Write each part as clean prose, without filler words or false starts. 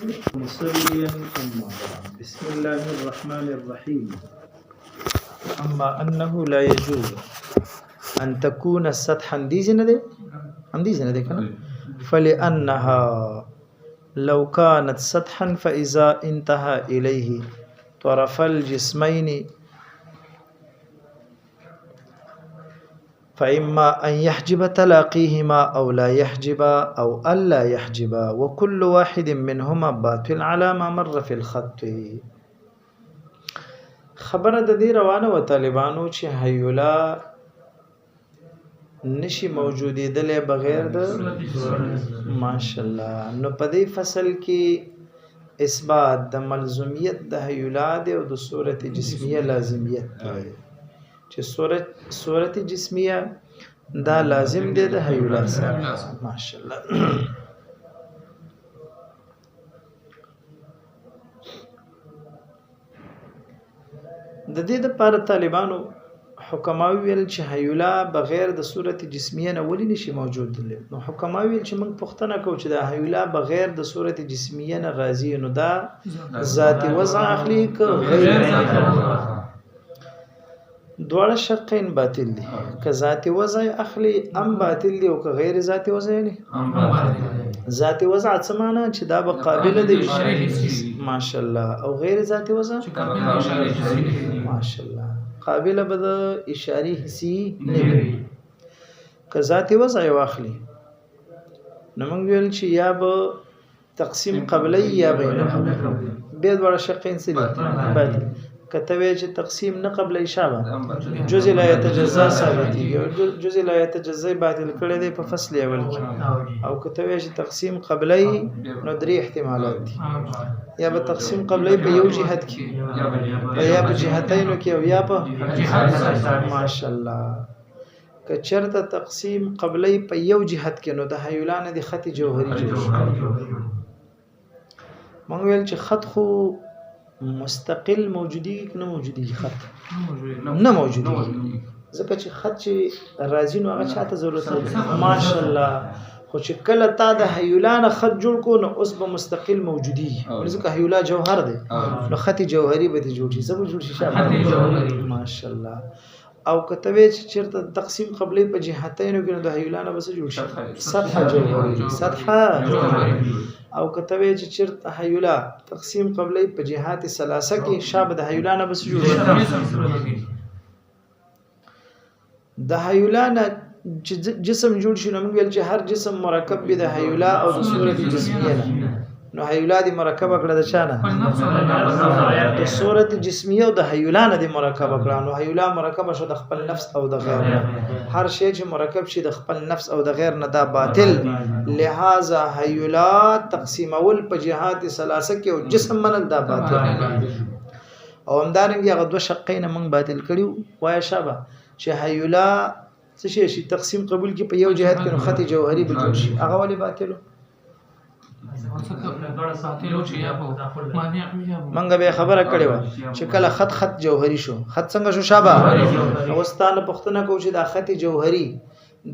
مصليا أما بعد بسم الله الرحمن الرحيم أما أنه لا يجوز أن تكون سطحا دي زنده كنا فلأنها لو كانت سطحا فإذا انتهى إليه طرف الجسمين فإما أن يحجب تلاقيهما أو لا يحجب أو ألا يحجب وكل واحد منهما باطل على ما مر في الخط. خبره د دې روانه و طالبانو چې هیولا نشي موجودېدلې بغیر د ماشاءالله. نو په دې فصل کې اثبات د ملزومیت د هیولا دی او د صورت جسمیه لازمیت دی چې صورت جسمیه دا لازم دی د هیولا سره ماشاءالله. د دې لپاره طالبانو حکماوی ویل چې هیولا بغیر د صورت جسمیه نه ولې نشي موجود دی. نو حکماوی ویل چې موږ پوښتنه کوو چې د هیولا بغیر د صورت جسمیه نه راځي نو دا ذاتی وضع اخلي که غیر دواړه شقین باطل دي. که ذاتی وضع اخلي ام باطل دي او که غیر ذاتی وضع نه ذاتی وضع څه معنی چې دا به قابل دی ماشاءالله او غیر ذاتی وضع ماشاءالله قابل به د اشاری حسی نه وي. که ذاتی وضع واخلي نو موږ ویل چې یا به تقسیم قبلی یا بینه به دواړه شقین سي باطل. کته وی چې تقسیم نه قبل اشاره جزء لا يتجزا ثابتي او جزء لا يتجزا باطل کړي دی په فصل اول کې. او کته وی چې تقسیم قبلی نو درې احتمالات دي. یا به تقسیم قبلی په یو جهت کې یا په جهتینو کې او یا په ماشاءالله. که چرته تقسیم قبلی په یو جهت کې نو د هیولان د خط جوهری جوړ مونږ ویل چې خط خو مستقل موجودی نه موجودی خط نه موجودی ځکه چې خط چې راځي نو هغه چاته ضرورت نه ماشاءالله. خو چې کله تا د هیولان خط جوړ کو نو اوس به مستقل موجودی ځکه هیولا جوهر دی نو خط جوهری به جوړ شي زبر جوړ شي ماشاءالله. او کتوی چې چیرته تقسیم قبلی په جهتینو کې نو د هیولان بس جوړ شي سطح جوهری سطح. او کتوی چې چیرته هیولا تقسیم قبلی په جهات ثلاثه کې شابه د هیولان بس جوړ شي. د هیولان جسم جوړ شي نو موږ ویل چې هر جسم مرکب به د هیولا او د صورت جسمیه نه. نو هیولا دی مرکب کړه د چانه د صورت جسمیه او د هیولا نه دی مرکب کړه. نو هیولا مرکب شو د خپل نفس او د غیر نه. هر شی چې مرکب شي د خپل نفس او د غیر نه دا باطل. لہذا هیولا تقسیم اول په جهات ثلاثه کې او جسم منل دا باطل. او همدارنګه هغه دوه شقین موږ باطل کړیو وای شابه چې هیولا څه شي تقسیم قبول کې په یو جهت کې نو خط جوهری به جوړ شي هغه ولې باطلو. منګه به خبره کړې و چې کله خط جوهری شو خط څنګه شو شابه اوستانه پښتنه کو چې دا خط جوهری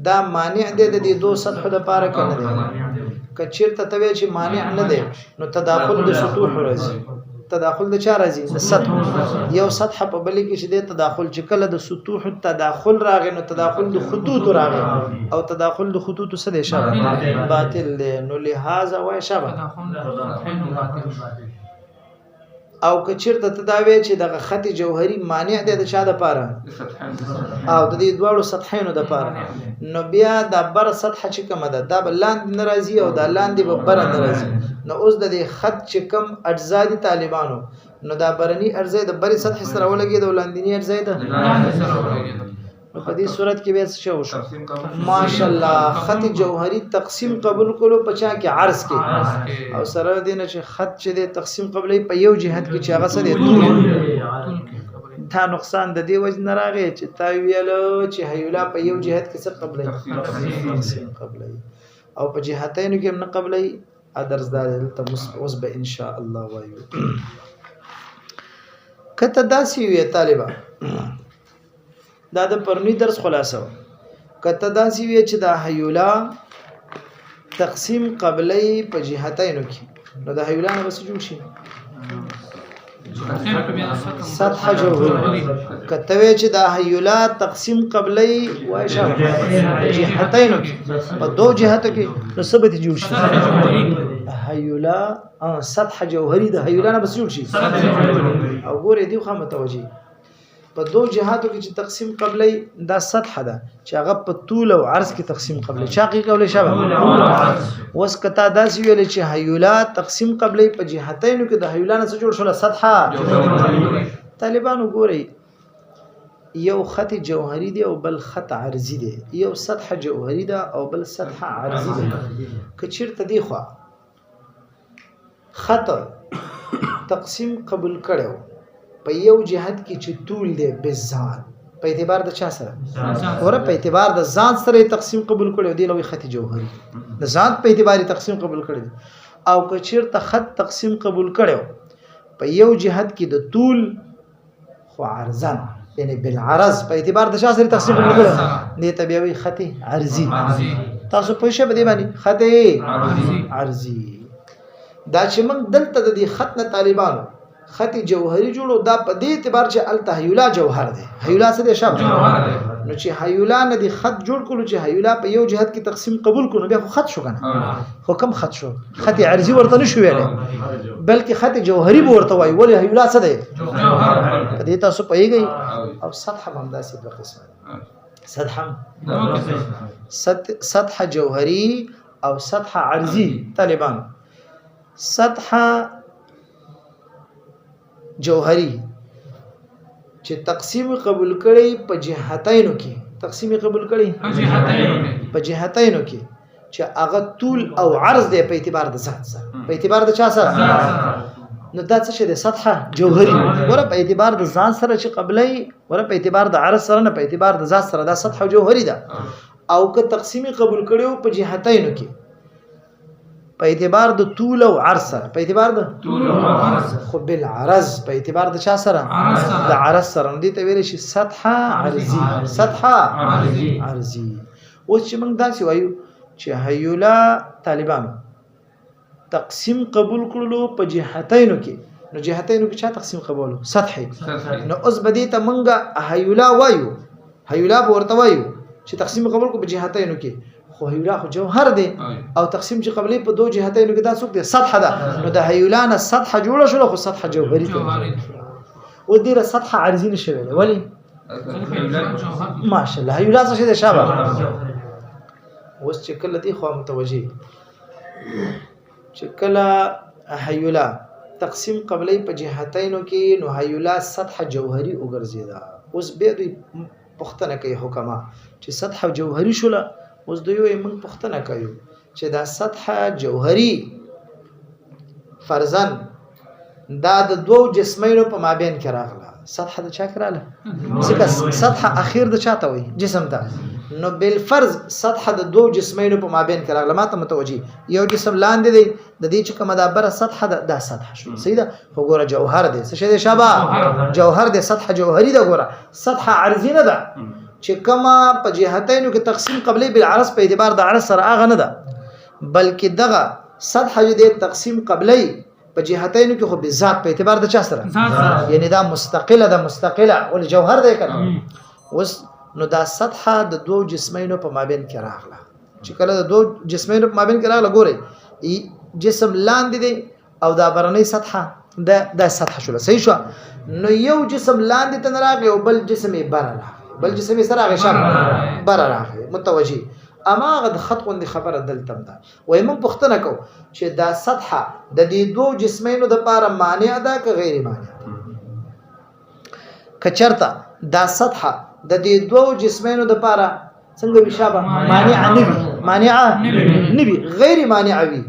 دا مانع دی د دې دوه سطح د پاره کنه دی. کچیرته توی چې مانع نه دی نو تداخل د سطوح راځي. تداخل د چا راځي د سطح یو سطح په بلې کې چې د تداخل چې کله د سطوح تداخل راغی نو تداخل د خطوط راغی او تداخل د خطوط څه دی شابه باطل دی. نو لہذا وای شابه او کچیرته تداوی چې د خط جوهری مانع دی د چا د پاره او د دې دواړو سطحینو د پاره نو بیا د بر سطح چې کوم ده دا بلاند ناراضي او د لاندې به بر ناراضي. نو اوس د خط چې کم اجزا دي طالبانو نو دا برني اجزا د بری سطح سره ولګي د لاندینی اجزا ده په دې صورت کې به څه وشو ماشاءالله. خط جوهری تقسیم قبول کولو پچا کې عرض کې او سره دینه چې خط چې د تقسیم قبلې په یو جهت کې چې هغه سره دا نقصان د دې وجه نه راغی چې تا ویل چې هیولا په یو جهت کې څه قبلې تقسیم قبلې او په جهتینو کې نه قبلې ادرز دلته اوس به ان شاء الله وایو. کته داسي وی طالبہ دا د پرونی درس خلاصو. کته داسي وی چې دا هیولا تقسیم قبلی په جهتینو کې نو د هیولا نه بس جوړ شي سطح جوهری کتوی چې د هیولا تقسیم قبلی وای شابه جهتینو کې په دو جهتو کې نو ثبت جوړ شي هیولا سطح جوهری د هیولا نه بس جوړ شي او ګوره دی خو متوجي په دو جهاتو کې چې تقسیم قبلی دا سطح ده چې هغه په طول او عرض کې تقسیم قبلی چاقي قبلی شابه وس کتا داسې ویل چې هیولا تقسیم قبلی په جهتینو کې د هیولا نه څه جوړ شول سطح طالبانو ګوري یو خط جوهری دی او بل خط عرضی دی یو سطح جوهری ده او بل سطح عرضی ده که چیرته دی خو خط تقسیم قبول کړو په یو جهت کې چې طول دی بذات په اعتبار د چا سره اوره په اعتبار د ذات سره تقسیم قبول کړو دی لوی خط جوهری د ذات په اعتبار تقسیم قبول کړی او که چیرته خط تقسیم قبول کړو په یو جهت کې د طول خو عرضان یعنی بالعرض په اعتبار د چا سره تقسیم قبول کړو دی تبعوي خط عرضی تاسو په شی باندې خط عرضی دا چې موږ دلته د دې خط نه طالبانو خط جوهری جوړو دا په دې اعتبار چې التهیولا جوهر دی هیولا څه دی شاب نو چې هیولا نه دی خط جوړ کړو چې هیولا په یو جهت کې تقسیم قبول کړو بیا خو خط شو کنه خو کم خط شو خط عرضی ورته نشو ویلې بلکې خط جوهری به ورته وای ولې هیولا څه دی په دې تاسو پېږئ او سطح هم داسې په قسمه سطح جوهری او سطح عرضی طالبان سطح جوهری چې تقسیم قبول کړي په جهتینو کې تقسیم قبول کړي په جهتینو کې چې هغه طول او عرض دی په اعتبار د ذات سره په اعتبار د چا سره نو دا څه دی سطح جوهری ور په اعتبار د ذات سره چې قبلي ور په اعتبار د عرض سره نه په اعتبار د ذات سره دا سطح جوهری ده او که تقسیم قبول کړي په جهتینو کې په اعتبار د طول او عرض سره په اعتبار د طول او عرض خو بالعرض په اعتبار د چا سره د عرض سره دي ته ویل شي سطح عرضی سطح عرضی اوس چې موږ داسې وایو چې هیولا طالبانو تقسیم قبول کړلو په جهتینو کې نو جهتینو کې چا تقسیم قبولو سطحي نو اوس بدی ته موږ هیولا وایو هیولا ورته وایو چې تقسیم قبول کو په جهتینو کې خو هیولا خو جوهر دی او تقسیم چې قبلي په دو جهتینو کې دا څوک دی سطح ده نو د هیولا نه سطح جوړه شو خو سطح جوهری ته و دې سطح عرضی نشوي ولی ماشاءالله هیولا څه دی شابه اوس چې کله دی خو متوجي چې کله هیولا تقسیم قبلي په جهتینو کې نو هیولا سطح جوهری وګرځیدا اوس به دوی پښتنه کوي حکما چې سطح جوهری شوله اوس دوی موږ پښتنه کوي چې دا سطح جوهری فرضاً دا د دوو جسمینو په مابین کې راغله سطح د چا کراله ځکه سطح اخیر د چاته وي جسم ته نو بالفرض سطح د دوو جسمینو په مابین کې راغله ماته متوجي یو جسم لاندې دی د دې چې کومه دا بره سطح دا سطح شو صحیح ده خو ګوره جوهر دی څه شی دی شابه جوهر دی سطح جوهری ده ګوره سطح عرضی نه ده چې کما په جهتینو کې تقسیم قبلي بالعرض په اعتبار د عرض سره اغه نه ده بلکې دغه سطح دې تقسیم قبلي په جهتینو کې خو بالذات په اعتبار د چا سره یعنی دا مستقله ول جوهر دی کنه اوس نو دا سطح د دوو جسمینو په مابین کې راغله چې کله د دوو جسمینو په مابین کې راغله ګورئ جسم لاندې دی او دا برنۍ سطح دا سطح شو صحیح شو نو یو جسم لاندې ته راغی او بل جسم یې بره راغی بل جسم سره هغه شام بره راغی متوجي اما غد خط غوندي خبره دلته ده وای موږ پوښتنه کو چې دا سطح د دې دوه جسمینو د لپاره مانع ده که غیر مانع کچرتا دا سطح د دې دوه جسمینو د لپاره څنګه وشابه مانع نبي غیر مانع وي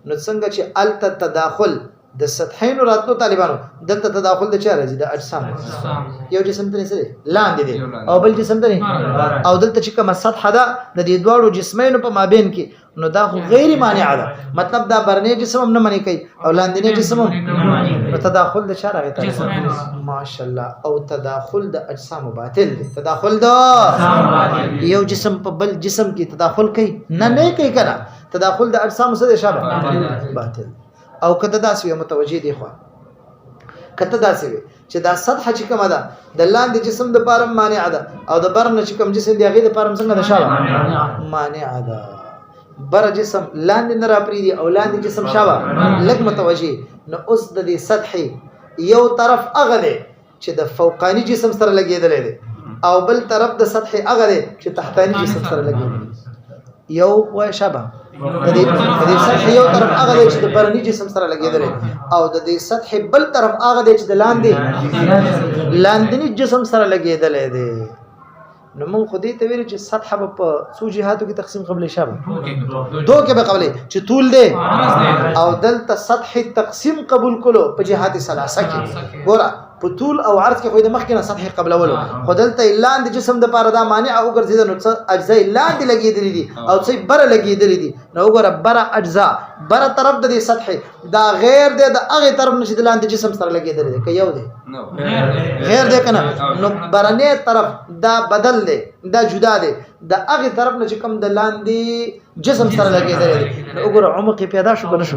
نو څنګه چې الت تداخل د سطحین راتلو طالبانو دلته تداخل د چا راځي د اجسام یو جسم ته سره لاندې دی او بل جسم ته او دلته چې کومه سطح ده د دې دوړو جسمینو په مابین کې نو دا غیر مانع ده مطلب دا برنه جسم هم نه منی کوي او لاندې جسم هم تداخل د چا راغی ماشاءالله او تداخل د اجسام باطل دی تداخل د یو جسم په بل جسم کې تداخل کوي نه کوي کنه تداخل د اجسام سره شابه باطل او کته داسې متوجه دی خو کته داسې وي چې دا سطح چې کومه ده د لاندې جسم د پاره مانع ده او د بر نه چې کوم جسم دی هغه د پاره څنګه ده شابه مانع ده بر جسم لاندې نه را پریدي او لاندې جسم شابه لګ متوجه نو اوس د دې سطح یو طرف هغه دی چې د فوقاني جسم سره لګیدل دی او بل طرف د سطح هغه دی چې تحتاني جسم سره لګیدل یو وای شابه د دې سطح یو طرف هغه دی چې د برني جسم سره لګیدل او د دې سطح بل طرف هغه دی چې د لاندې جسم سره لګیدل دی نو مونږ خو دې ته ویل چې سطح په څو جهاتو کې تقسیم قبل شابه دوه کې به قبل چې طول دی او دلته سطح تقسیم قبول کولو په جهات ثلاثه کې ګوره په طول او عرض کې خو د مخ کې نه سطح قبلولو خو دلته لاندې جسم د پاره دا مانع او ګرځیدل نو څه اجزا لاندې لګیدلې دي او څه بره لګیدلې دي نو وګوره بره اجزا بره طرف د دې سطح دا غیر دی د هغه طرف نشي د لاندې جسم سره لګیدلې دی که یو دی غیر دی کنه نو برنه طرف دا بدل دی دا جدا دی د هغه طرف نه چې کوم د لاندې جسم سره لګیدل نو وګوره عمق پیدا شو بنه شو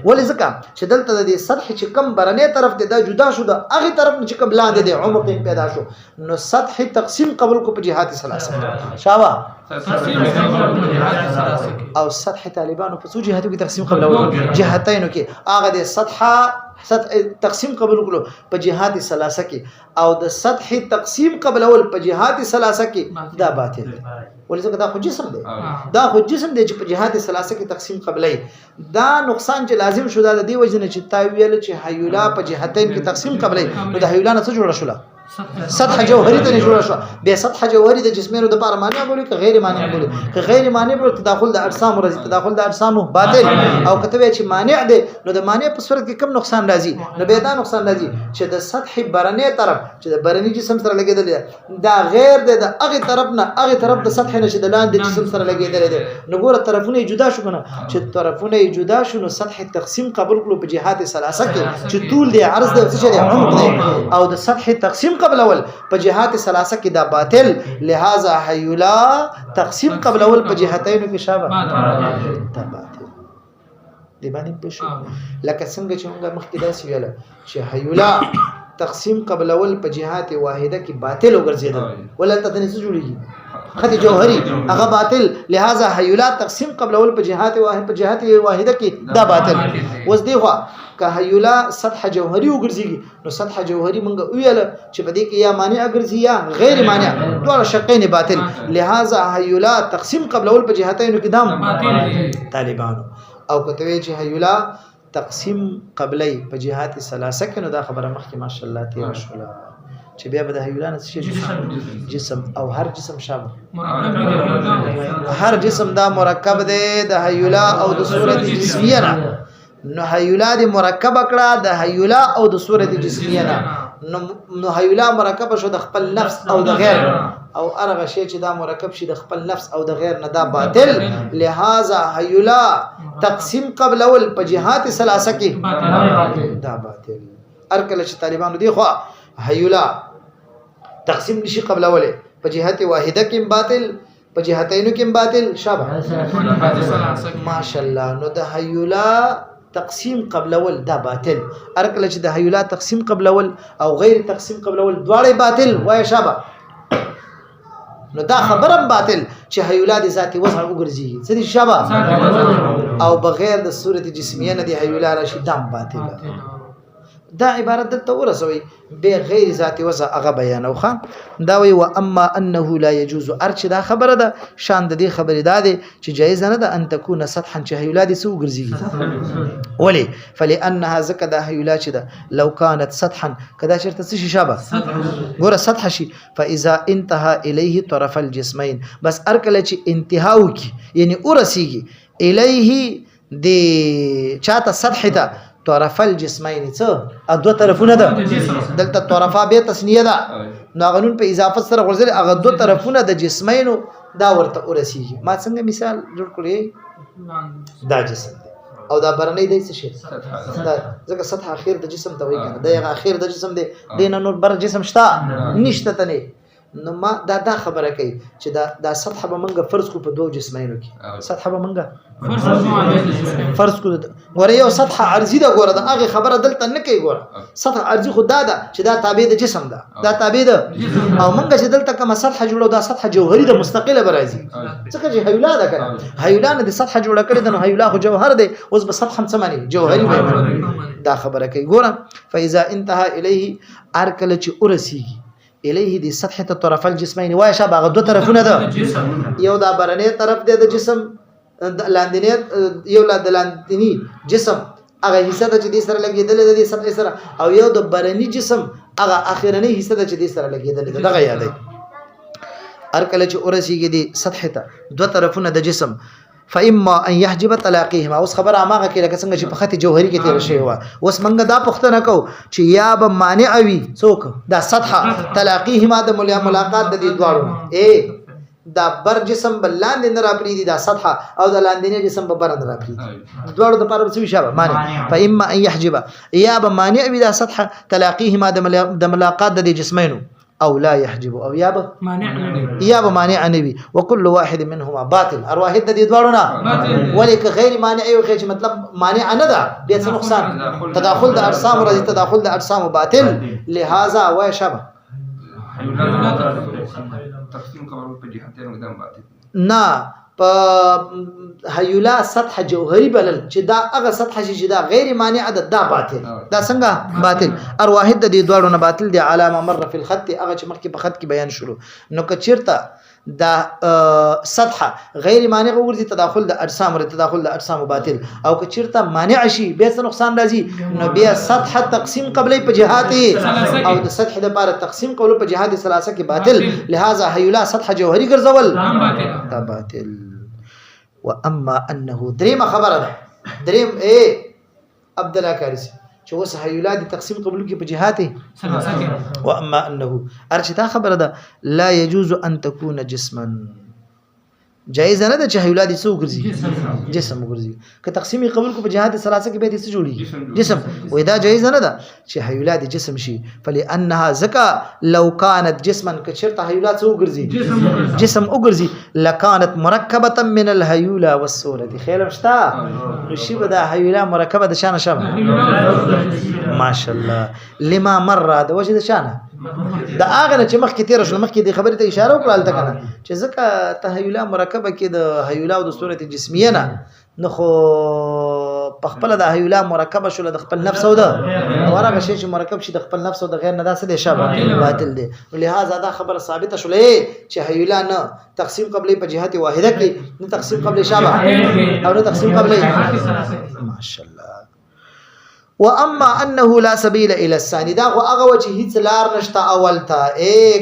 ولې ځکه چې دلته د سطح چې کوم برنه طرف ته دا جدا شو د هغه طرف نه چې کوم لاندې دی عمق پیدا شو نو سطح تقسیم قبول کو په جهات ثلاثه شاوا او سطح طالبانو په څو جهاتو کې تقسیم قبول جهتینو کې هغه د سطح تقسیم قبول کړو په جهات ثلاثه کې او د سطح تقسیم قبلول په جهات ثلاثه کې دا باطل دی ولې دا خو جسم دی دا خو جسم دی چې په جهات ثلاثه کې تقسیم قبلای دا نقصان چې لازم شو دا د دې وجنه چې تاویل چې حیولا په جهتین کې تقسیم قبلای نو د حیولا نه څه جوړ شول سطح جوهری ته جوړ شو به سطح جوهری د جسمونو د لپاره معنی بولی که غیر معنی بولی که غیر معنی بولی تداخل د اجسام راځي تداخل د اجسام باطل او کته چې مانع دی نو د مانع په صورت کې کم نقصان راځي نو به دا نقصان راځي چې د سطح برنه طرف چې د برني جسم سره لګیدل دا غیر دی د هغه طرف نه هغه طرف د سطح نشه د لاندې جسم سره لګیدل دي نو ګوره طرفونه جدا شو کنه چې طرفونه جدا شو نو سطح تقسیم قبول کړو په جهات ثلاثه کې چې طول دی عرض دی څه دی عمق دی او د سطح تقسیم قبل اول په جهات ثلاثه کې دا باطل لہذا حیولا تقسیم قبل اول په جهتینو کې شابه دا باطل دی باندې پښو لکه څنګه چې موږ مخکې داسې ویل چې حیولا تقسیم قبل اول په جهات واحده کې باطل وګرځیدل ولته د نس جوړیږي خط جوهری هغه باطل لہذا حیولا تقسیم قبل اول په جهات واحده کې دا باطل وس دی خو که حیولا سطح جوهری وګرځيږي نو سطح جوهری مونږ ویل چې په دې کې یا مانع ګرځي یا غیر مانع ټول شقین باطل لہذا حیولا تقسیم قبل اول په جهتینو کې دام طالبانو او کته چې حیولا تقسیم قبلی په جهات ثلاثه کې نو دا خبره مخکې ماشاءالله تیر شوله چې بیا به د حیولا نه جسم او هر جسم شامل هر جسم دا مرکب دی د حیولا او د صورت جسمیه نه نو حیولا دی مرکب کړه د حیولا او د صورت جسمیه نه نو حیولا مرکب شو د خپل نفس او د غیر او ارغه شی چې دا مرکب شي د خپل نفس او د غیر نه دا باطل لہذا حیولا تقسیم قبل اول په جهات ثلاثه کې دا باطل ارکل چې طالبانو دی خو حیولا تقسیم نشي قبل اوله په جهت واحده کې باطل په جهتینو کې باطل شابه ماشاءالله نو د حیولا تقسیم قبل اول دا باطل ارکل چې د حیولا تقسیم قبل اول او غیر تقسیم قبل اول دواړه باطل وای شابه نو دا خبرم باطل چې حیولا د ذاتی وضع وګرځي څه دي شابه او بغیر د صورت جسمیه نه دی حیولا راشي دام باطل دا عبارت دلته ورسوي به غیر ذاتی وضع هغه بیانو خان دا وی و اما انه لا يجوز ارچ دا خبره ده شان د دې خبره ده چې جایز نه ده ان تكون سطحا چې حیولا دي سو ګرځي ولی فلانها زکه دا حیولا چې ده لو كانت سطحا کدا چرته څه شابه ګوره سطح شي فاذا انتهى اليه طرف الجسمين بس ارکل چې انتهاو کی یعنی ورسیږي الیه د چاته سطح ته طرف الجسمين څه ادو طرفونه ده دلته طرفا به تسنیه ده نو غنون په اضافه سره غوړل هغه دو طرفونه د جسمینو دا ورته ورسیږي ما څنګه مثال جوړ کړی دا جسم او دا برنې دی څه شي دا ځکه سطح اخر د جسم ته وایي کنه دا اخر د جسم دی دین نور بر جسم شته نشته تنه نو ما دا خبره کوي چې دا سطح به منګه فرض کو په دوه جسمینو کې سطح به منګه فرض کو غوړې یو سطح عرضی دا ګوره دا هغه خبره دلته نه کوي ګوره سطح عرضی خو دا چې دا تابع د جسم ده دا تابع ده او منګه چې دلته کوم سطح جوړو دا سطح جوهری ده مستقله برازي ځکه چې هیولا ده کنه هیولا نه د سطح جوړه کړی ده نو هیولا خو جوهر ده اوس به سطح هم سمانی جوهری به دا خبره کوي ګوره فاذا انتهى الیه ارکل چې ورسیږي الیه دی سطح ته طرف الجسمین وای شابه غو دوه طرفونه ده یو دا برنه طرف دی د جسم لاندینی یو لاندینی جسم هغه حصہ ته چې د سره لګیدل د سطح سره او یو د برنی جسم هغه اخرنی حصہ ته چې د سره لګیدل دغه یادای هر کله چې ورسیږي د سطح ته دوه طرفونه د جسم فاما ان يحجب تلاقيهما اوس خبر اماغه کې لکه څنګه چې په خط جوهري کې تیر شوی و اوس منګه دا پښتنه کو چې یا به مانع وي څوک دا سطح تلاقيهما د ملاقات د دې دواړو دا بر جسم بلاندې نه راپری دي دا سطح او د لاندې جسم په بر نه راپری دي دواړو د پاره څه شابه مانع فاما ان يحجب یا به مانع وي دا سطح تلاقيهما د ملاقات د جسمینو او لا يحجب او يابه مانع نبي وكل واحد منهما باطل ارواح د دې دواړو نه ولک غیر مانع او چې مطلب مانع نه ده به څه نقصان تداخل د اجسام راځي تداخل د اجسام باطل لہذا و شبه تقسیم کول په جهتونو قدم باطل نه په هیولا سطح جوهری بلل چې دا هغه سطح چې دا غیر مانع ده دا باطل دا څنګه باطل ارواح د دې دوړو نه باطل دي علامه مر فی الخط هغه چې مخکې په خط کې بیان شروع نو کچیرته دا سطح غیر مانع وګرځي تداخل د اجسام باطل او کچیرته مانع شي به څه نقصان راځي نو بیا سطح تقسیم قبلې په جهات او د سطح د لپاره تقسیم قبل په جهات ثلاثه کې باطل لہذا هیولا سطح جوهری ګرځول دا باطل واما انه دریم خبره ده دریم عبد الله کارث چې وس هیولا دي تقسیم قبول کې په جهاته واما انه ارشدا خبره ده لا يجوز ان تكون جسما جایز نه ده چې هیولا دي څو ګرځي جسم ګرځي که تقسیم قبول کو په جهاته ثلاثه کې به دي څه جوړي جسم وې دا جایز نه ده چې هیولا دي جسم شي فلانها زکا لو كانت جسما کچرته هیولا څو ګرځي جسم وګرځي لكانت مركبه من الهيولا والصوره خیال مشتا شي به دا هیولا مرکبه د شانه شبه ماشاءالله لما مر د وجه د شانه دا هغه چې مخکې تیر شو مخکې د خبرې ته اشاره وکړل ته کنه چې ځکه تهیلا مرکبه کې د هیولا او د صورت جسمیه نه نو خو په خپل د هیولا مرکبه شول د خپل نفس او د ورغه شی چې مرکب شي د خپل نفس او د غیر نه داسې دی شابه باطل دی لہذا دا خبره ثابته شولې چې هیولا نه تقسیم قبلې په جهات واحده کې نه تقسیم قبلې شابه او نه تقسیم قبلې ماشاءالله واما انه لا سبيل الى الثاني دا هغه وجه هیڅ لار نشته اول ته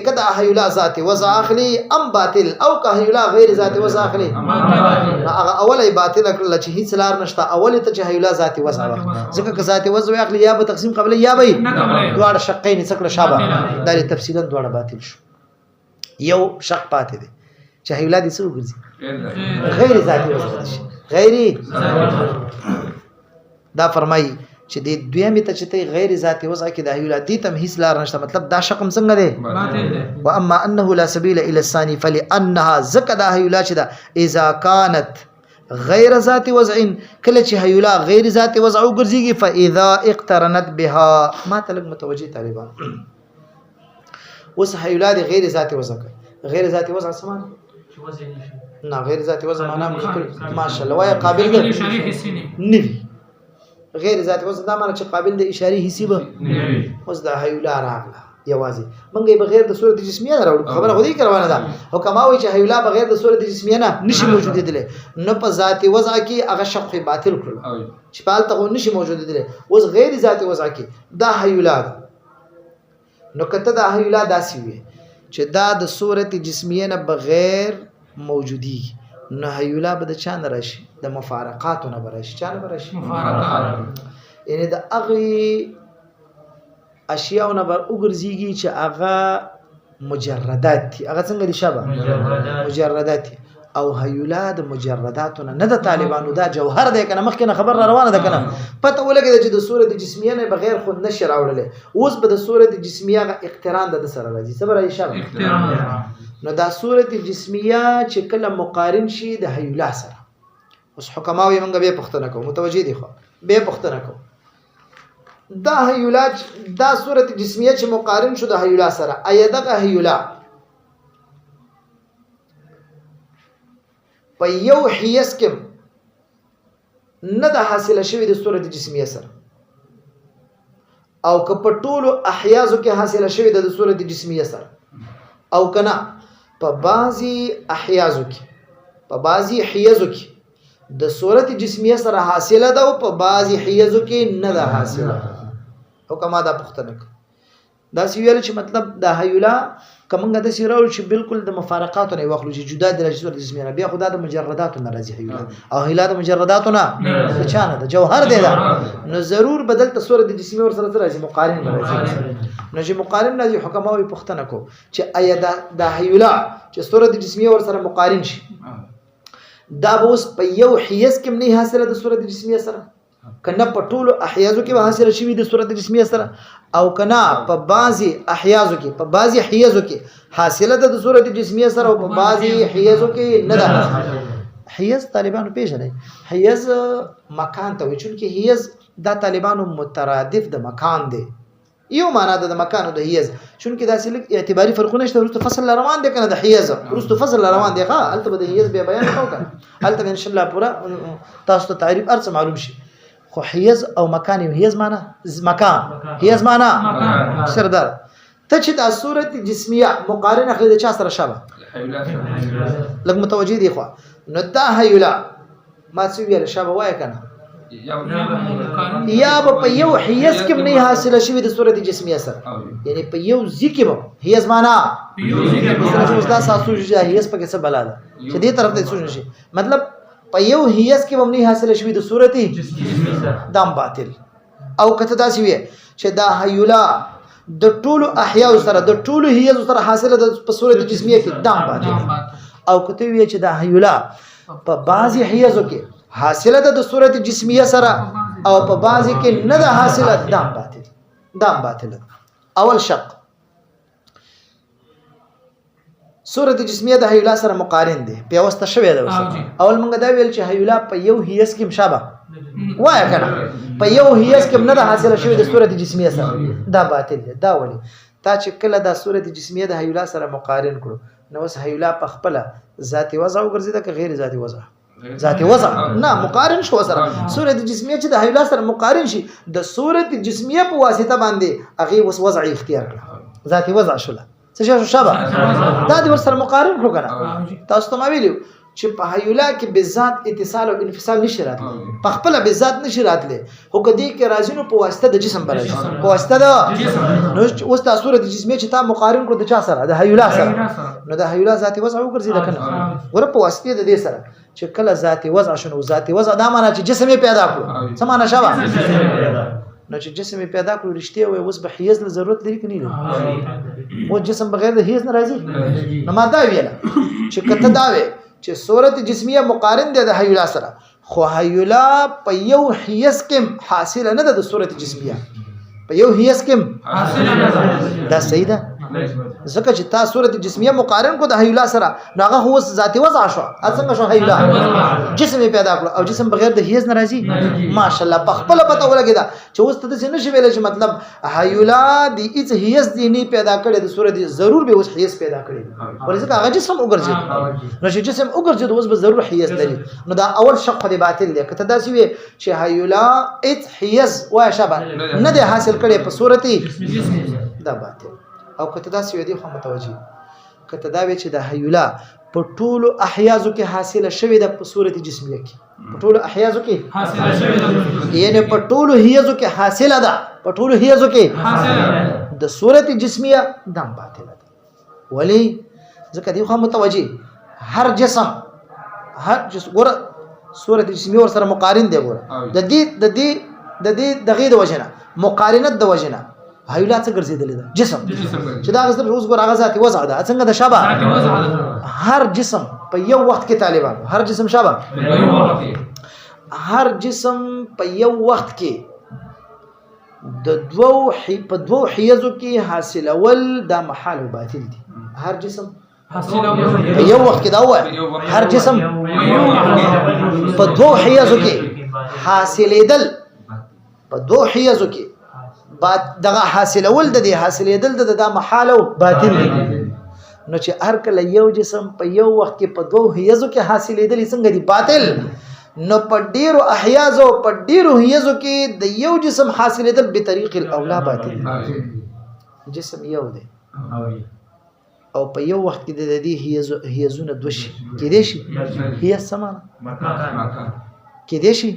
کدا هیولا ذات وضع اخلي ام باطل او که هیولا غیر ذات وضع اخلي هغه اوله باطل کړل چې هیڅ لار نشته اول ته چې هیولا ذات وضع ځکه که ذات وضع اخلي یا به تقسیم قبل یا به دوړ شقین څکړه شابه دا تفصیلا دوړ باطل شو یو شق پاتې دي چې هیولا دي څو ګرځي غیر ذات وضع غیر دا فرمایي چې د دویمه ته چې غیر ذاتي وضع کې د هیولا دي تم هیڅ لار نشته مطلب دا شقم څنګه دی واما انه لا سبيل الى الثاني فلانها زكدا هیولا چې دا اذا كانت غیر ذاتي وضع کله چې هیولا غیر ذاتي وضع وګرځيږي فاذا اقترنت بها ما تلګ متوجي طالبان وس هیولا د غیر ذاتي وضع غیر ذاتي وضع سمان نه غیر ذاتي وضع معنا ماشاءالله وای قابل دی نوی غیر ذاتي وضع دا معنی چې قابل د اشاري حصي به اوس د هیولا راغله یوازې منګي بغیر د صورت جسمیه راوړو خبره خو دې کروانه ده او کما وی چې هیولا بغیر د صورت جسمیه نه نشي موجود دي نو په ذاتي وضع کې هغه شق باطل کړل چې په الته نشي موجود دي اوس غیر ذاتي وضع کې دا هیولا نو کته دا هیولا داسي وي چې دا د صورت جسمیه نه بغیر موجودي نو هیولا به د چا نه راشي د مفارقاتو نه براشي چا نه براشي مفارقات یعنی د اغه اشیاء نه بر وګرځيږي چې هغه مجردات دي هغه څنګه دي شابه مجردات او هیولا د مجرداتونه نه د طالبانو دا جوهر دی کنه مخکې نه خبر را روانه ده کنه پته ولګی چې د صورت جسمیه نه بغیر خود نشي راوړل اوس به د صورت جسمیه غ اقتران د سره راځي صبر ایشاب نو دا صورت جسمیه چې کله مقارن شي د هیولا سره اوس حکماوی موږ به پښتنه کوو متوجي دي خو به پښتنه کوو دا هیولا دا صورت جسمیه چې مقارن شو د هیولا سره ایدغه هیولا په یو حیز کې نه د حاصله شوی د صورت جسمیه سره او که په ټولو احیازو کې حاصله شوی د صورت جسمیه سره او کنه په بعضی احیازو کې په بعضی حیزو کې د صورت جسمیه سره حاصله ده او په بعضی حیزو کې نه ده حاصله حکما دا پختنه دا سی ویل چې مطلب د هیولا کومه د سیرول چې بالکل د مفارقات نه واخلو چې جدا د صورت جسمیه بیا خدا د مجردات نه راځي هیولا او هیلا د مجردات نه چانه د جوهر دی دا نو ضرور بدل ته صورت جسمیه ور سره راځي مقارن راځي نو چې مقارن راځي حکماوی پختنه کو چې ایا د هیولا چې صورت جسمیه ور سره مقارن شي دا اوس په یو حیز کې نه حاصله د صورت جسمیه سره کنه په ټولو احیازو کې به حاصله شوی د صورت جسمیه سره او کنه په بعضی احیازو کې په بعضی حیزو کې حاصله د صورت جسمیه سره او په بعضی حیزو کې نه ده حیز طالبانو پیژنې حیز مکان ته وي چې حیز دا طالبانو مترادف د مکان دی یو معنا د مکان او د حیز چونکه دا سلیک اعتباری فرقونه شته ورته فصل روان دي کنه د حیز ورته فصل روان دی ښه البته د حیز به بیان کوو کنه البته ان شاء الله پورا تاسو ته تعریف ارڅ معلوم شي خو حیز او مکان یو حیز معنا مکان حیز معنا سردار ته چې د صورت جسمیه مقارنه خې د چا سره شابه لږ متوجي دي خو نو دا هیولا ما څه ویل شابه وای کنه یا په یو حیز کې نه حاصله شوی د صورت جسمیه سره یعنی په یو ځکه به حیز معنا یو ځکه چې استاد تاسو چې حیز په کې څه بلا ده چې دې طرف ته سوچ شي مطلب په یو حیز کې هم نه حاصله شوی د صورت جسمیه سره دام باطل او کته داسې وي چې دا هیولا د ټولو احیاء سره د ټولو حیز سره حاصله د په صورت جسمیه کې دام باطل او کته وي چې دا هیولا په بعضی حیزو کې حاصله ده د صورت جسمیه سره او په بعضی کې نه ده حاصله دام باطل اول شق صورت جسمیه د هیولا سره مقارن دي پیوسته شوی ده اول موږ دا ویل چې هیولا په یو حیز کې مشابه وای کنه په یو حیز کې نه ده حاصله شوی د صورت جسمیه سره دا باطل ده دا ولي تا چې کله د صورت جسمیه د هیولا سره مقارن کړو نو اوس هیولا په خپل ذاتی وضع وګرځیدا که غیر ذاتی وضع ذاتی وضع نه مقارن شو سره صورت جسمیه چې د هیولا سره مقارن شي د صورت جسمیه په واسطه باندې هغه وضع اختیار کړ ذاتی وضع شوله څه شابه دا د ور سره مقارن کړو کنه تاسو ته ما ویلو چې په هیولا کې بذات اتصال او انفصال نشي راتلی په خپل بذات نشي راتلی هو کدی کې راځي نو په واسطه د جسم پر راځي په واسطه د جسم نو اوس تاسو صورت جسمیه چې تا مقارن کړو د چا سره د هیولا سره نو د هیولا ذاتی وضع وګرځي د کنه ور په واسطه د دې سره چې کله ذاتی وضع شنو ذاتی وضع دا معنی چې جسم پیدا کړو څه معنی شابه نو چې جسم پیدا کړو رښتیا وي اوس به حیز له ضرورت لري کني نه او جسم بغیر د حیز نه راځي نو ما دا ویل چې کته دا وي چې صورت جسمیه مقارن ده د هیولا سره خو هیولا په یو حیز کې حاصل نه ده د صورت جسمیه په یو حیز کې حاصل نه ده دا صحیح ده ځکه چې تا صورت جسمیه مقارن کو د هیولا سره نو هغه هو ذاتی وضع شو څنګه شو هیولا جسم پیدا کړ او جسم بغیر د حیز نه راځي ماشاءالله په خپل پته ولګیدا چې اوس ته څه نشي ویل چې مطلب هیولا د هیڅ حیز دی نه پیدا کړي د صورت ضرور به اوس حیز پیدا کړي ولې هغه جسم وګرځي نو چې جسم وګرځي اوس به ضرور حیز لري نو دا اول شق دی باطل دی کته دا سی وي چې هیولا هیڅ حیز وای شابه نه دی حاصل کړي په صورت دا باطل او کته دا سی دی خو متوجي کته دا وی چې د هیولا په ټولو احیازو کې حاصله شوی د په صورت جسمیه کې په ټولو احیازو کې حاصله شوی ده یعنی په ټولو حیازو کې حاصله ده په ټولو حیازو کې حاصله د صورت جسمیه دم باطل ده ولی ځکه دی خو متوجي هر جسم ګور صورت جسمیه ور سره مقارن دی ګور د دې دغه د وجنه مقارنت د وجنه هیولا څه ګرځیدل جسم چې دا غزر روز ګور هغه ذاتی وضع ده څنګه د شابه هر جسم په یو وخت کې طالبان هر جسم شابه هر جسم په یو وخت کې د په دوو حیزو کې حاصلول دا محال او باطل دي هر جسم په یو وخت کې دا وای هر جسم په دوو حیزو کې حاصلېدل په دوو حیزو کې دغه حاصلول د دې حاصلېدل د دا محال او باطل دي نو چې هر کله یو جسم په یو وخت کې په دوو حیزو کې حاصلېدل څنګه دي باطل نو په ډیرو احیازو په ډیرو حیزو کې د یو جسم حاصلېدل به طریق الاولا باطل جسم یو دی او په یو وخت کې د دې حیزونه دوه شي کې دي شي هي سمانه کې دي شي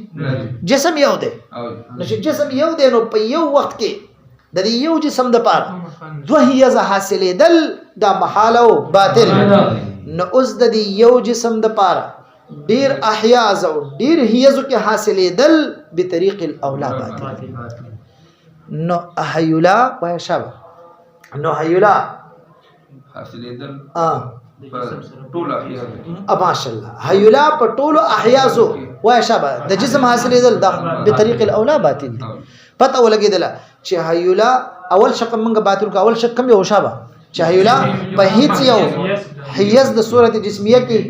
جسم یو دی نو چې جسم یو دی نو په یو وخت کې د دې یو جسم د پاره دوه حیز حاصلېدل دا محال او باطل نو اوس د دې یو جسم د پاره ډیر احیاز او ډیر حیزو کې حاصلېدل به طریق الاولا باطل نو احیولا وای شابه نو احیولا حاصلېدل ټول احیاز ماشاءالله احیولا په ټول احیازو وای شابه د جسم حاصلېدل د به طریق الاولا باطل پته ولګیدله چې احیولا اول شق منګه باطل کا اول شق کم یو شابه چې احیولا په هیڅ یو حیز د صورت جسمیه کې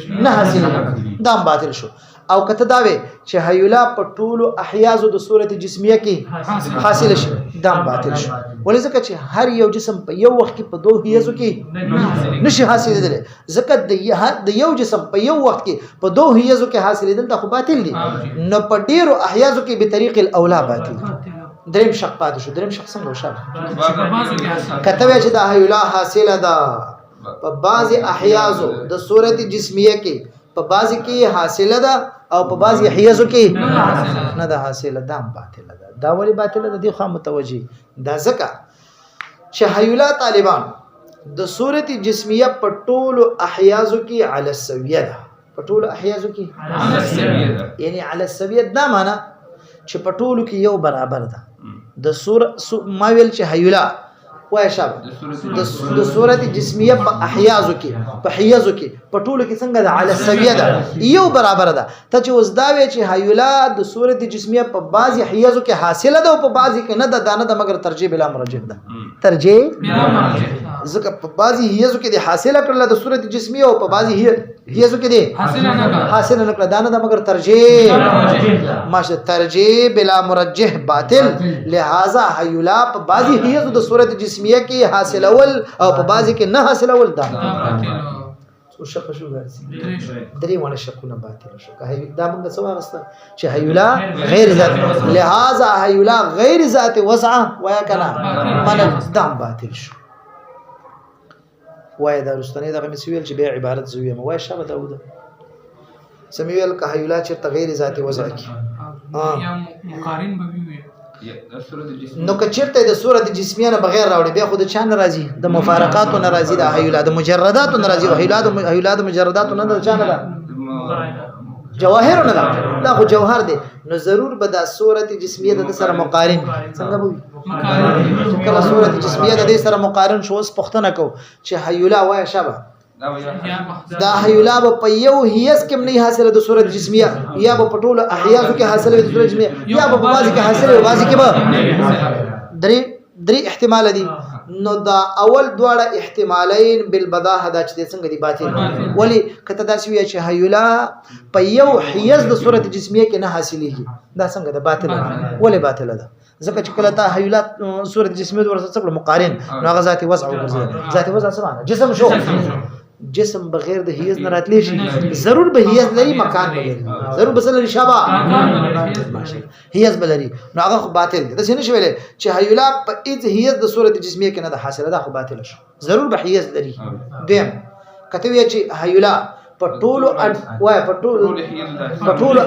نه حاصل دا باطل شو او کته داوي چې حیولا په ټولو احیاز د صورت جسمیه کې حاصل شي دا باطل شو ولې ځکه چې هر یو جسم په یو وخت کې په دوه حیزو کې نشي حاصلېدل ځکه د یو جسم په یو وخت کې په دوه حیزو کې حاصلېدل دا خو باطل دي نو په ډیرو احیازو کې به طریق الاولا باطل دریم شق پاتې شو دریم شق څنګه وشاب کته چې دا حیولا حاصله ده په بعضی احیازو د صورت جسمیه کې په بعضی کې حاصله ده او په بعضی احیازو کې نه ده حاصله ده باطل ده دا ولی باطل ده دی خو متوجي دا ځکه چې حیولا طالبان د صورت جسمیه په ټولو احیازو کې علی السویه ده په ټولو احیازو کې علی السویه ده یعنی علی السویه دا معنی چې په ټولو کې یو برابر ده د ما ویل چې حیولا وای شابه د صورت جسمیه په احیازو کې په حیزو کې په ټولو کې څنګه ده علی السویه ده یو برابر ده ته چې اوس دا وی چې حیولا د صورت جسمیه په بعضی حیزو کې حاصله ده او په بعضی کې نه ده دانه ده مگر ترجیح بلا مرجح ده ترجیح بلا مرجح ځکه په بعضی حیزو کې د حاصله کړل د صورت جسمیه او په بعضی حیزو کې دي حاصله نه کړل دانه ده مگر ترجیح ماشه ترجیح بلا مرجح باطل لہذا حیولا په بعضی حیزو د صورت جسمیه کې حاصلول او په بعضی کې نه حاصلول دا څو شق شو ګرځي درې ونه شقونه باطل شو دا موږ څه واغسته چې حیولا غیر ذات لہذا حیولا غیر ذات وسعه ویا کنا من دم باطل شو وای دا رستنی دا مسویل چې به عبارت زویه مو وای شابه داوود سمویل که حیولا چې غیر ذات وسعه کی یا مقارن به وي نو که چیرته د صورت جسمیه نه بغیر راوړي بیا خود چا ناراضي د مفارقات ناراضي د حیولا د مجردات ناراضي او حیولا د مجردات نه د چا نه جواهر نه دا خو جوهر دی نو ضرور به د صورت جسمیه د سره مقارن څنګه وي کله صورت جسمیه د سره مقارن شو اوس پښتنه کو چې حیولا وای شابه دا حیولا په یو حیز کې نه حاصله د صورت جسمیه یا په ټولو احیازو کې حاصله د صورت جسمیه یا په بعضی کې حاصله او بعضی کې به درې احتمال دي نو دا اول دواړه احتمالین بالبداهه دا چې څنګه دي باطل ولی کته دا سوی چې حیولا په یو حیز د صورت جسمیه کې نه حاصلېږي دا څنګه ده باطل ولی باطل ده ځکه چې کله تا حیولا صورت جسمیه ورسره مقارن نو هغه ذاتی وضع وګرځي ذاتی وضع څه معنی جسم شو جسم بغیر د هیز نه راتلی شي ضرور به هیز لري مکان لري ضرور به لري شابه هیز بلري نو هغه باطل دي څه نشي ویلې چې حیولا په اذ هیز د صورت جسمیه کې نه د حاصله ده خو باطل شو ضرور به هیز لري دیم کته وی چې حیولا په ټولو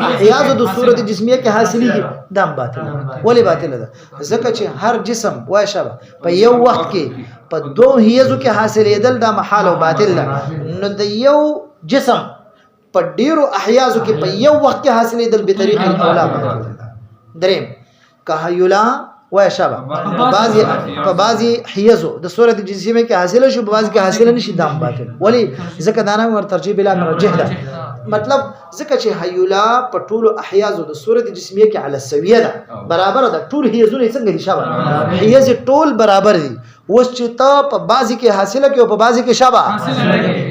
احیاز د صورت جسمیه کې حاصلېږي دا باطل ولی باطل ده ځکه چې هر جسم وای شابه په یو وخت کې په دوه حیزو کې حاصلېدل دا محال او باطل ده نو د یو جسم په ډیرو احیازو کې په یو وخت کې حاصلېدل به طریق الاولا باطل ده دریم که حیولا وای شابه په بعضی حیزو د صورت جسمیه کې حاصله شو په بعضی کې حاصله نشي دام باطل ولی ځکه دانه ور ترجیح بلا مرجح ده مطلب ځکه چې حیولا په ټولو احیازو د صورت جسمیه کې علی السویه ده برابر ده ټول حیزونه څنګه دي شابه حیز ټول برابر دي اوس چې ته په بعضی کې حاصله کې او په بعضی کې شابه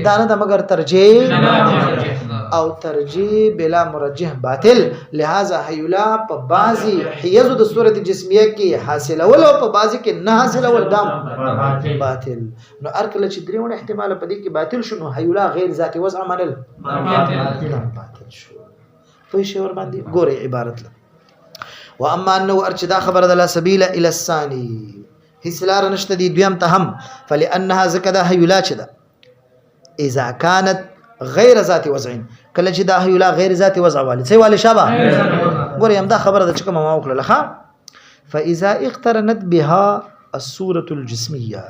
دانه د مگر ترجیح او ترجیح بلا مرجح باطل لہذا حیولا په بعضی حیزو د صورت جسمیه کې حاصله ول او په بعضی کې نه حاصله ول دام باطل نو ارکل چې دریونه احتمال په دې کې باطل شنو حیولا غیر ذاتی وضع منل باطل شو په شی ور باندې ګوره عبارت له واما انه ارشدا خبر د لا سبیل الى الثاني هیڅ لار نشته دی دویم ته هم فلانها زکدا حیولا چدا اذا كانت غیر ذاتی وضع کله چې دا حیولا غیر ذاتی وضع والی څه والی شابه ګوره هم دا خبره د چکه ما وکړه لخوا فاذا اقترنت بها الصوره الجسميه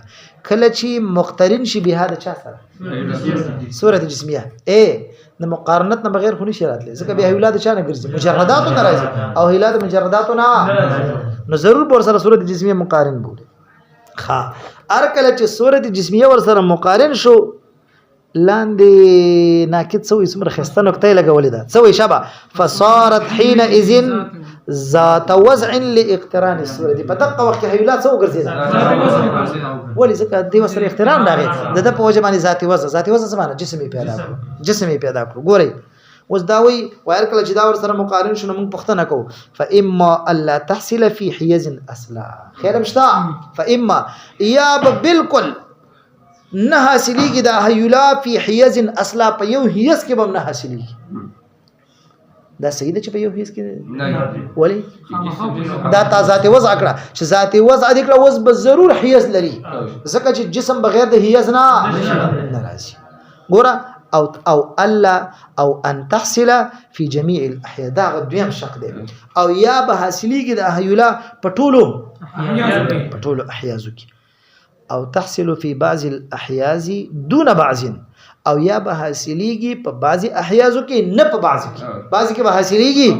کله چې مقترن شي بها د چا سره صورت جسمیه د مقارنت نه بغیر خو نشي راتلی ځکه به حیولا د چا نه ګرځي مجردات نه راځي او حیولا د مجردات نه نو ضرور ور سره صورت جسمیه مقارن بوله ها ار کله چې صورت جسمیه ور سره مقارن شو لاندې ناکد سوې سمره خسته نقطه لګولې ده سوې شبه فصارت حينئذ ذات وضع لاقتران الصوره په دقه وخت حیولا څو ګرځي ولې ځکه د وسره اقتران راغی د په وجه باندې ذاتي وضع سمانه جسمي پیدا کړو ګوري اوس داوي وایل کله چې دا ور سره مقارن شونه موږ پښتنه کو فاما الا تحصل في حيز اصلا خیر مشتا فاما یا بالکل نه حاصلېږي دا حیولا فی حیز اصلا په یو حیز کې به نه حاصلېږي دا صحیح ده چې په یو حیز کې ولی دا تا ذات وضع کړه چې ذات وضع دې کړه اوس به ضرور حیز لري ځکه چې جسم بغیر د حیز نه راځي ګوره او الا او ان تحصل في جميع الاحياء دا دویم شق دی او یا به حاصلېږي د حیولا په ټولو احیازو کې او تحصل في بعض الاحياز دون بعض او یا به حاصلېږي په بعضی احیازو کې نه په بعضی کې به حاصلېږي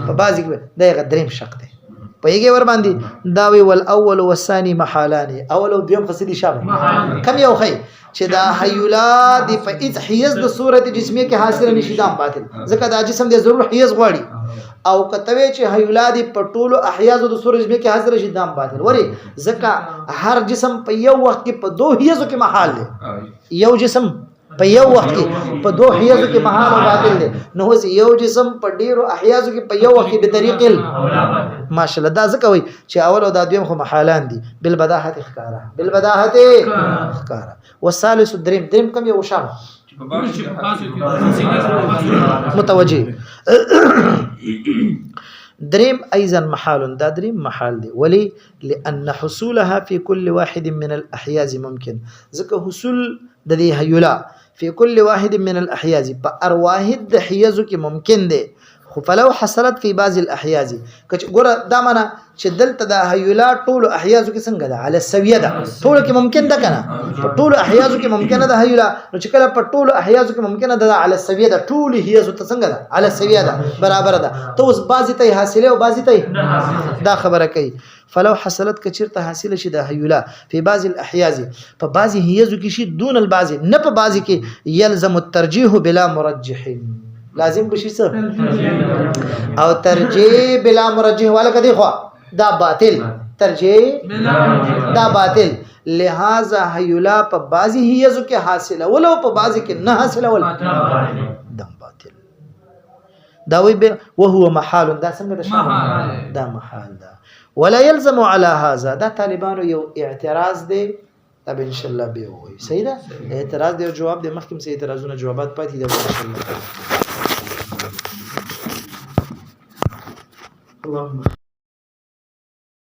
په بعضی کې دا یو دریم شق دی په یګي ور باندې دا وی ول اول والثاني محالان اول او دویم قصدي شامل کم یو خی چې دا حیولا دی په اذ حیز د صورت جسمیه کې حاصل نشي دام باطل ځکه دا جسم دی ضرور حیز غواړي او کتوی چې حیولا دی په ټولو احیازو د صورت جسمیه کې حاصل شي دام باطل وری ځکه هر جسم په یو وخت کې په دوه حیزو کې محال دی یو جسم په یو وخت کې په دوه حیزو کې محال او باطل دی نو اوس یو جسم په ډیرو احیازو کې په یو وخت کې به طریق ماشاءالله دا ځکه وای چې اول او دا دویم خو محالان دي بالبداهه ښکارا والثالث دریم کم یو شامل متوجه دریم ايضا محال دا دریم محال دی ولی لان حصولها في كل واحد من الاحياز ممكن ځکه حصول د دې حیولا في كل واحد من الاحياز په ار واحد د حیزو کې ممکن دی خو فلو حصلت في بعض الاحياز ګوره دا معنا چې دلته د حیولا ټول احیازو کې څنګه ده علي السويه ده ټول کې ممکن ده کنه په ټول احیازو کې ممکن ده حیولا نو چې کله په ټول احیازو کې ممکن ده علي السويه ده ټول حیازو ته څنګه ده علي السويه ده برابر ده ته اوس بعضی ته حاصله او بعضی ته دا خبره کوي فلو حصلت کچرته حاصله شي د حیولا په بعض الاحیاز په بعضی حیازو کې شي دون البعض نه په بعضی کې يلزم الترجيح بلا مرجح لازم بشي څه او ترجیح بلا مرجح والا کدي خو دا باطل ترجیح دا باطل لہذا حیولا په بعضی حیزو کې حاصله ولو په بعضی کې نه حاصله ول دم باطل دا وی به وهو محال دا څنګه ده دا محال ده ولا يلزم على هذا دا طالبانو یو اعتراض دی طب ان شاء الله به وي صحیح ده اعتراض دی او جواب دی مخکې سه اعتراضونه جوابات پاتې دي ان شاء الله اللهم